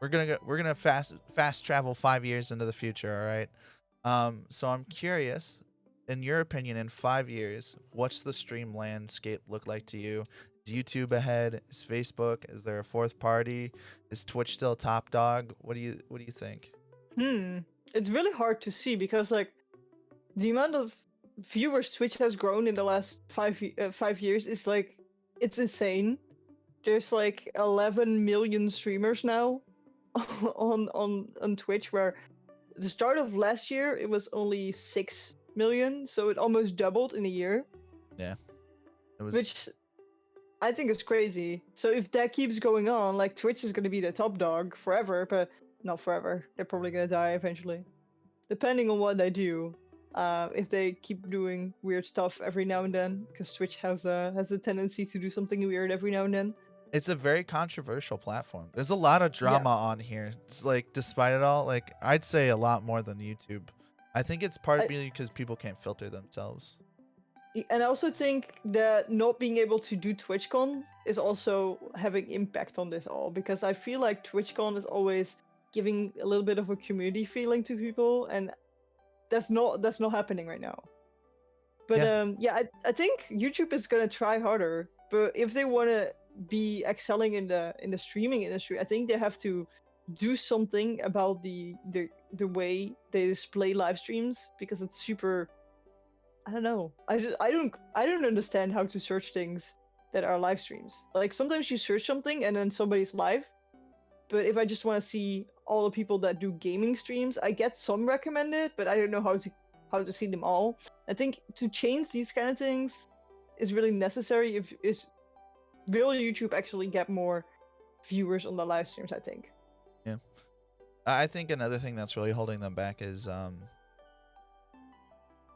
we're gonna fast travel 5 years into the future. All right. So I'm curious, in your opinion, in 5 years, what's the stream landscape look like to you? Is YouTube ahead? Is Facebook? Is there a fourth party? Is Twitch still top dog? What do you think? Hmm, it's really hard to see because like the amount of viewers Twitch has grown in the last 5 years is like it's insane. There's like 11 million streamers now on Twitch, where the start of last year it was only 6 million, so it almost doubled in a year, Yeah, it was. which I think is crazy. So if that keeps going on, like Twitch is going to be the top dog forever, but not forever. They're probably going to die eventually, depending on what they do. If they keep doing weird stuff every now and then, because Twitch has a tendency to do something weird every now and then. It's a very controversial platform. There's a lot of Yeah, drama on here. It's like, despite it all, like I'd say a lot more than YouTube. I think it's I, partly because people can't filter themselves. and I also think that not being able to do TwitchCon is also having impact on this all, because I feel like TwitchCon is always giving a little bit of a community feeling to people, and that's not happening right now. But Yeah, yeah, I think YouTube is gonna try harder. But if they want to be excelling in the streaming industry, I think they have to do something about the way they display live streams, because it's super. I don't know. I don't understand how to search things that are live streams. Like sometimes you search something and then somebody's live, but if I just want to see all the people that do gaming streams, I get some recommended, but I don't know how to see them all. I think to change these kind of things is really necessary. If is will YouTube actually get more viewers on the live streams? I think yeah. I think another thing that's really holding them back is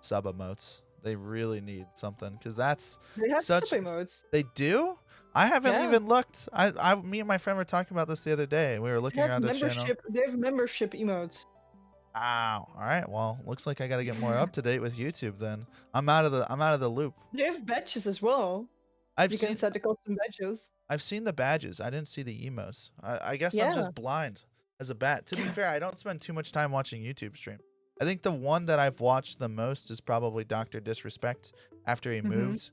sub emotes. They really need something because that's they have such. subway modes. They do. I haven't Yeah, even looked. Me and my friend were talking about this the other day. We were they looking have around the channel. membership. They have membership emotes. Ow. All right. Well, looks like I got to get more up to date with YouTube then. I'm out of the loop. They have badges as well. I've You can seen set the custom badges. I've seen the badges. I didn't see the emos. I guess I'm Yeah. just blind as a bat. To be fair, I don't spend too much time watching YouTube stream. I think the one that I've watched the most is probably Dr. Disrespect after he Mm-hmm. moved,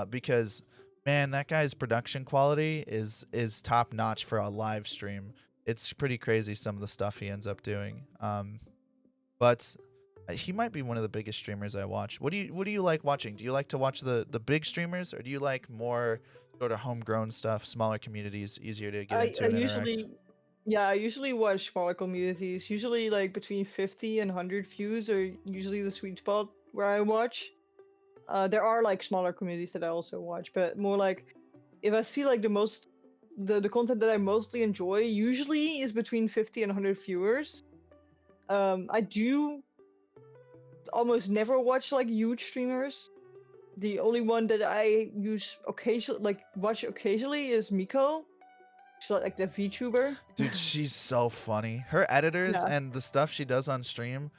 because man, that guy's production quality is top notch for a live stream. It's pretty crazy some of the stuff he ends up doing. But he might be one of the biggest streamers I watch. What do you like watching? Do you like to watch the big streamers, or do you like more sort of homegrown stuff, smaller communities, easier to get into I and interact? usually, yeah, I usually watch smaller communities. Usually, like between 50 and 100 views are usually the sweet spot where I watch. There are like smaller communities that I also watch, but more like if I see like the content that I mostly enjoy usually is between 50 and 100 viewers. I do almost never watch like huge streamers. The only one that I use occasionally, like watch occasionally, is Miko. She's like the VTuber. Dude, she's so funny. Her editors Yeah, and the stuff she does on stream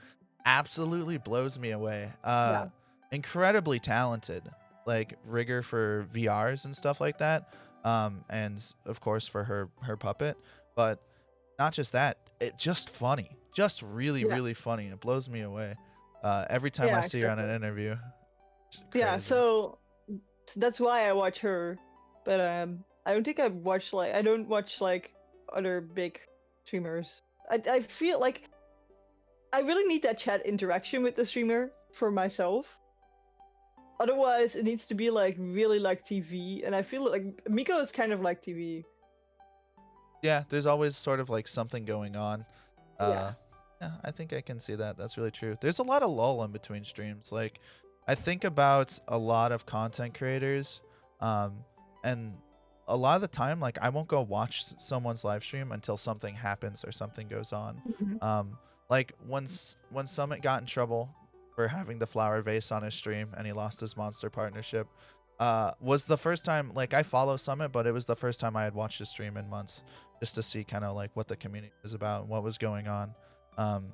absolutely blows me away. yeah, Incredibly talented, like rigor for VRs and stuff like that. And of course for her puppet, but not just that, it just funny, just really yeah, really funny. It blows me away. Every time I yeah, see her on an exactly. interview, it's Yeah, crazy. so that's why I watch her. But I don't watch like other big streamers. I feel like I really need that chat interaction with the streamer for myself. Otherwise, it needs to be like really like TV, and I feel like Miko is kind of like TV. Yeah, there's always sort of like something going on. Yeah. Uh, yeah, I think I can see that. That's really true. There's a lot of lull in between streams. Like, I think about a lot of content creators, and a lot of the time, like, I won't go watch someone's live stream until something happens or something goes on. Mhm. Like when Summit got in trouble for having the flower vase on his stream and he lost his monster partnership, was the first time, like, I follow Summit, but it was the first time I had watched his stream in months, just to see kind of like what the community was about and what was going on. Um,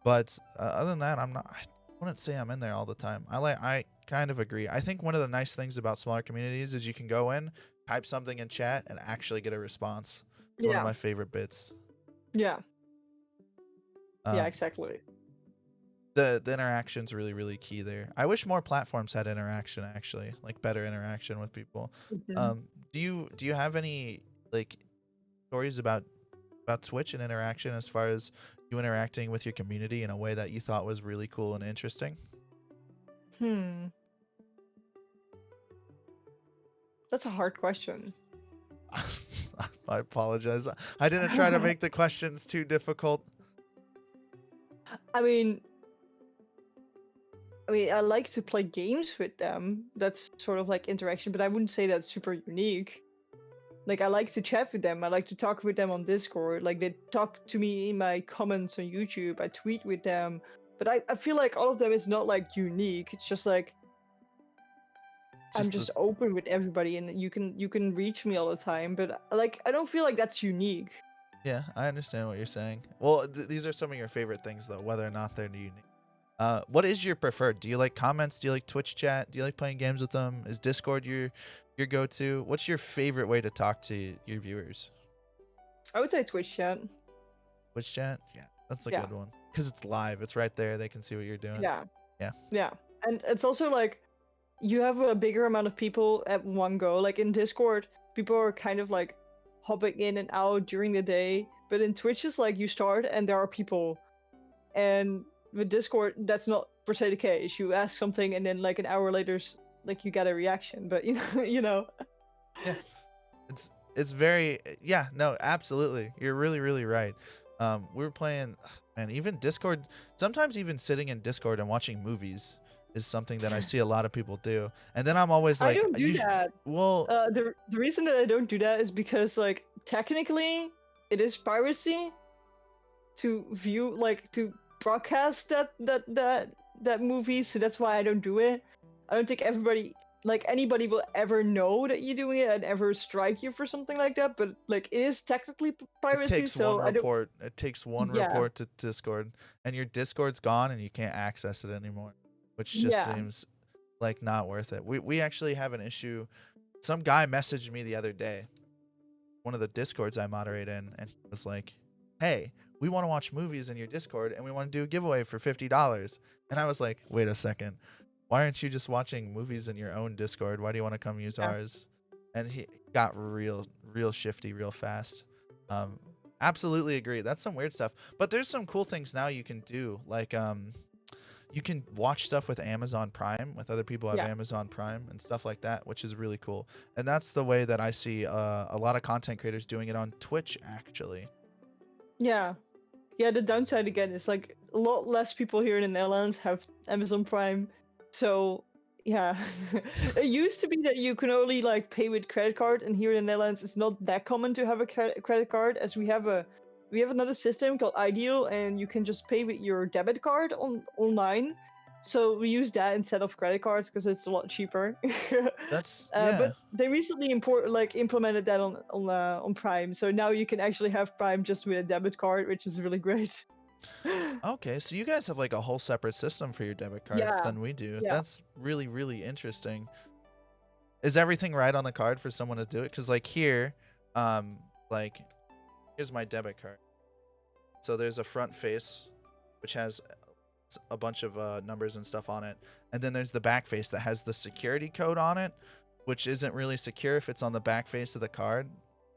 but other than that, I wouldn't say I'm in there all the time. I kind of agree. I think one of the nice things about smaller communities is you can go in, type something in chat, and actually get a response. It's one of Yeah. my favorite bits. Yeah. Yeah. Um, Exactly. the interaction's really key there. I wish more platforms had interaction, actually, like better interaction with people. Mhm. Do you have any like stories about Twitch and interaction as far as you interacting with your community in a way that you thought was really cool and interesting? Hmm. That's a hard question. I apologize. I didn't try to make the questions too difficult. I mean, I like to play games with them. That's sort of like interaction, but I wouldn't say that's super unique. Like, I like to chat with them. I like to talk with them on Discord. Like, they talk to me in my comments on YouTube. I tweet with them. But I feel like all of them is not like unique. It's just like I'm Just the just open with everybody, and you can reach me all the time. But like, I don't feel like that's unique. Yeah, I understand what you're saying. Well, these are some of your favorite things though, whether or not they're unique. What is your preferred? Do you like comments? Do you like Twitch chat? Do you like playing games with them? Is Discord your go-to? What's your favorite way to talk to your viewers? I would say Twitch chat. Twitch chat? Yeah, that's a Yeah. good one because it's live. It's right there. They can see what you're doing. Yeah. Yeah. Yeah. And it's also like you have a bigger amount of people at one go. Like in Discord, people are kind of like hopping in and out during the day. But in Twitch, it's like you start and there are people. And with Discord, that's not per se the case. You ask something and then like an hour later, like you get a reaction. But you know. Yeah. It's very yeah, no, absolutely. You're really right. We were playing man, even Discord, sometimes even sitting in Discord and watching movies is something that I see a lot of people do. And then I'm always I like don't do that. well, The reason that I don't do that is because like technically it is piracy to view like to broadcast that movie, so that's why I don't do it. I don't think anybody will ever know that you're doing it and ever strike you for something like that, but like it is technically it piracy, takes one so I don't. report. It takes one Yeah. report to Discord and your Discord's gone and you can't access it anymore, which just Yeah. seems like not worth it. We actually have an issue. Some guy messaged me the other day, one of the Discords I moderate in, and he was like, "Hey, we want to watch movies in your Discord, and we want to do a giveaway for $50." And I was like, "Wait a second, why aren't you just watching movies in your own Discord? Why do you want to come use Yeah. ours?" And he got real shifty real fast. Um, absolutely agree. That's some weird stuff, but there's some cool things now you can do, like you can watch stuff with Amazon Prime, with other people who have Yeah. Amazon Prime and stuff like that, which is really cool. And that's the way that I see a lot of content creators doing it on Twitch, actually. Yeah. Yeah, the downside again is like a lot less people here in the Netherlands have Amazon Prime. So yeah. It used to be that you can only like pay with credit card, and here in the Netherlands it's not that common to have a credit card, as we have another system called Ideal, and you can just pay with your debit card online. So we use that instead of credit cards because it's a lot cheaper. That's But yeah. they recently implemented that on Prime, so now you can actually have Prime just with a debit card, which is really great. Okay, so you guys have like a whole separate system for your debit cards Yeah, than we do. yeah. That's really interesting. Is everything right on the card for someone to do it? Because like here, like here's my debit card. So there's a front face, which has a bunch of numbers and stuff on it, and then there's the back face that has the security code on it, which isn't really secure if it's on the back face of the card.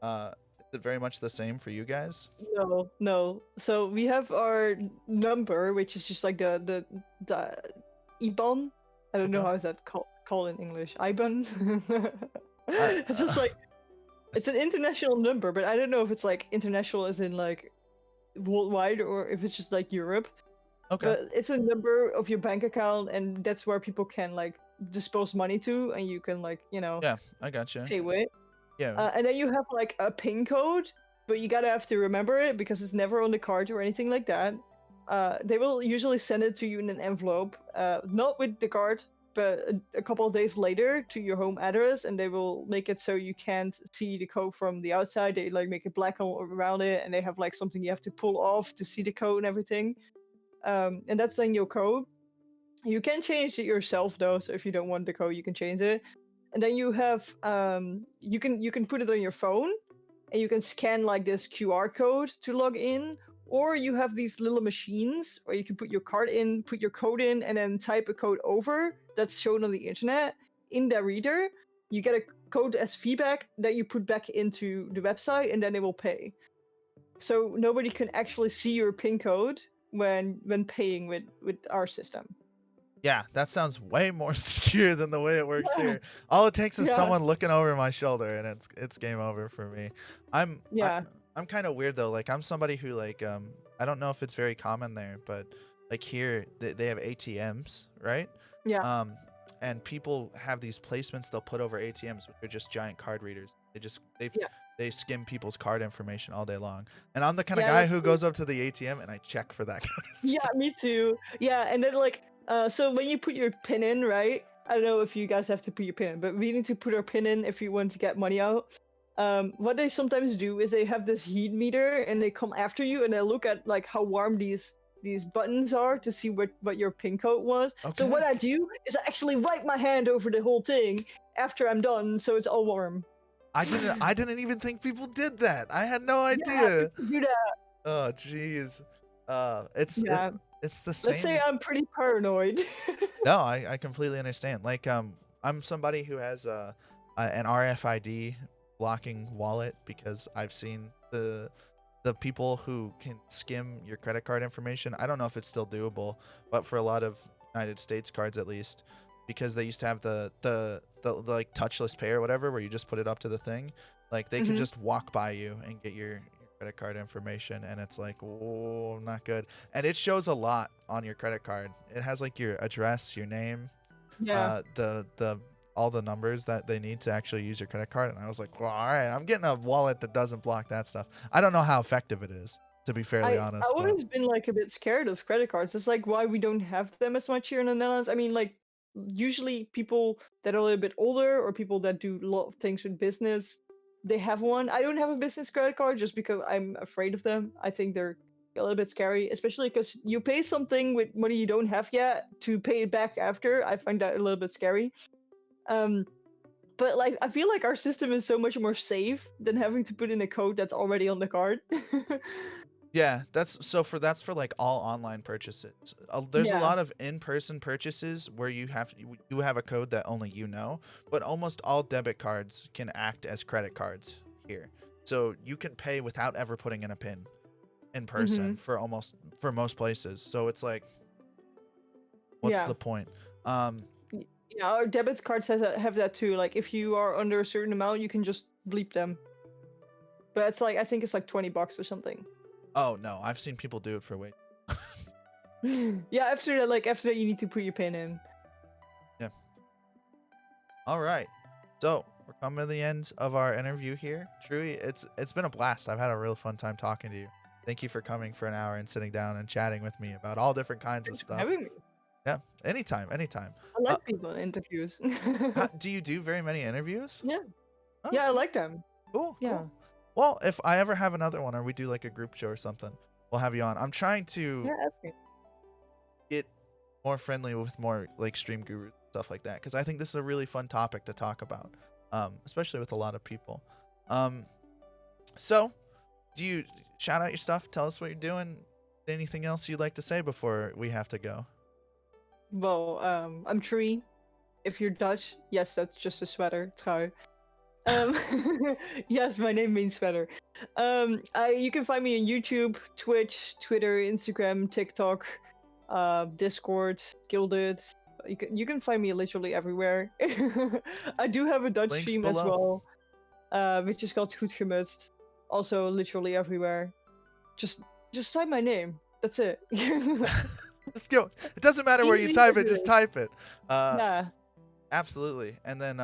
Is it very much the same for you guys? No, no. So we have our number, which is just like the IBAN, I don't know Okay. how is that called in English. IBAN. I, It's just like it's an international number, but I don't know if it's like international as in like worldwide or if it's just like Europe. okay. But it's a number of your bank account, and that's where people can like dispose money to, and you can like Yeah, I gotcha. pay with. Yeah. And then you have like a PIN code, but you gotta have to remember it because it's never on the card or anything like that. They will usually send it to you in an envelope, not with the card, but a couple of days later to your home address, and they will make it so you can't see the code from the outside. They like make it black all around it, and they have like something you have to pull off to see the code and everything. And that's then your code. You can change it yourself though, so if you don't want the code, you can change it. And then you have you can put it on your phone, and you can scan like this QR code to log in, or you have these little machines where you can put your card in, put your code in, and then type a code over that's shown on the internet in the reader. You get a code as feedback that you put back into the website, and then they will pay. So nobody can actually see your PIN code when paying with our system. Yeah, that sounds way more secure than the way it works here. All it takes is Yeah. someone looking over my shoulder, and it's game over for me. I'm I, Yeah. I'm kind of weird though. Like I'm somebody who like I don't know if it's very common there, but like here they have ATMs, right? Yeah. Um, and people have these placements they'll put over ATMs, which are just giant card readers. Yeah. They skim people's card information all day long. And I'm the kind of Yeah, guy that's who true. goes up to the ATM and I check for that kind of Yeah, stuff. me too. Yeah, and then like so when you put your pin in, right? I don't know if you guys have to put your pin in, but we need to put our pin in if you want to get money out. What they sometimes do is they have this heat meter and they come after you and they look at like how warm these buttons are to see what your pin code was. So Okay. what I do is I actually wipe my hand over the whole thing after I'm done, so it's all warm. I didn't even think people did that. I had no Yeah, idea. people do that. Oh jeez. Yeah. It's the Let's say same. I'm pretty paranoid. No, I completely understand. Like I'm somebody who has an RFID blocking wallet because I've seen the people who can skim your credit card information. I don't know if it's still doable, but for a lot of United States cards at least, because they used to have the like touchless pay or whatever where you just put it up to the thing, like they can Mhm. just walk by you and get your credit card information, and it's like, oh, not good. And it shows a lot on your credit card. It has like your address, your name, Yeah. the all the numbers that they need to actually use your credit card. And I was like, well, all right, I'm getting a wallet that doesn't block that stuff. I don't know how effective it is, to be fairly I honest, but always been like a bit scared of credit cards. It's like why we don't have them as much here in the Netherlands. I mean, like usually people that are a little bit older or people that do a lot of things with business, they have one. I don't have a business credit card just because I'm afraid of them. I think they're a little bit scary, especially because you pay something with money you don't have yet to pay it back after. I find that a little bit scary. Um, but like I feel like our system is so much more safe than having to put in a code that's already on the card. yeah, that's for like all online purchases. There's a Yeah. lot of in-person purchases where you have a code that only you know, but almost all debit cards can act as credit cards here. So you can pay without ever putting in a pin in person Hmm. for most places. So it's like, what's Yeah. the point? Um, Yeah, our debit cards have that too. Like if you are under a certain amount, you can just bleep them. But it's like I think it's like $20 or something. oh no, I've seen people do it for way. Yeah, after that you need to put your pin in. Yeah. All right. So we're coming to the end of our interview here. Trui, it's been a blast. I've had a real fun time talking to you. Thank you for coming for an hour and sitting down and chatting with me about all different kinds of Thanks for stuff. having me. Yeah, anytime, anytime. I Uh, like people in interviews. do you do very many interviews? Yeah. Oh, Yeah, I cool, like them. cool, Yeah. cool. Well, if I ever have another one or we do like a group show or something, we'll have you on. I'm trying to Yeah, ask me. get more friendly with more like stream gurus stuff like that because I think this is a really fun topic to talk about, especially with a lot of people. So do you shout out your stuff? Tell us what you're doing. Anything else you'd like to say before we have to go? Well, I'm Trui. If you're Dutch, yes, that's just a sweater, trui. Um, yes, my name means sweater. You can find me on YouTube, Twitch, Twitter, Instagram, TikTok, Discord, Guilded, You can find me literally everywhere. I do have a Dutch Links stream as below. well, which is called Goed Gemust. Also literally everywhere. Just just type my name. That's it. Just go. It doesn't matter where you Easy type as it, it just is. type it. Yeah. Absolutely. And then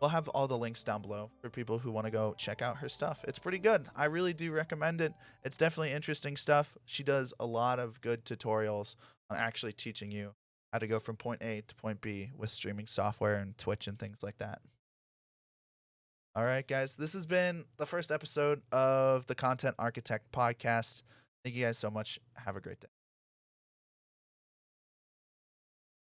we'll have all the links down below for people who want to go check out her stuff. It's pretty good. I really do recommend it. It's definitely interesting stuff. She does a lot of good tutorials on actually teaching you how to go from point A to point B with streaming software and Twitch and things like that. All right, guys. This has been the first episode of the Content Architect podcast. Thank you guys so much. Have a great day.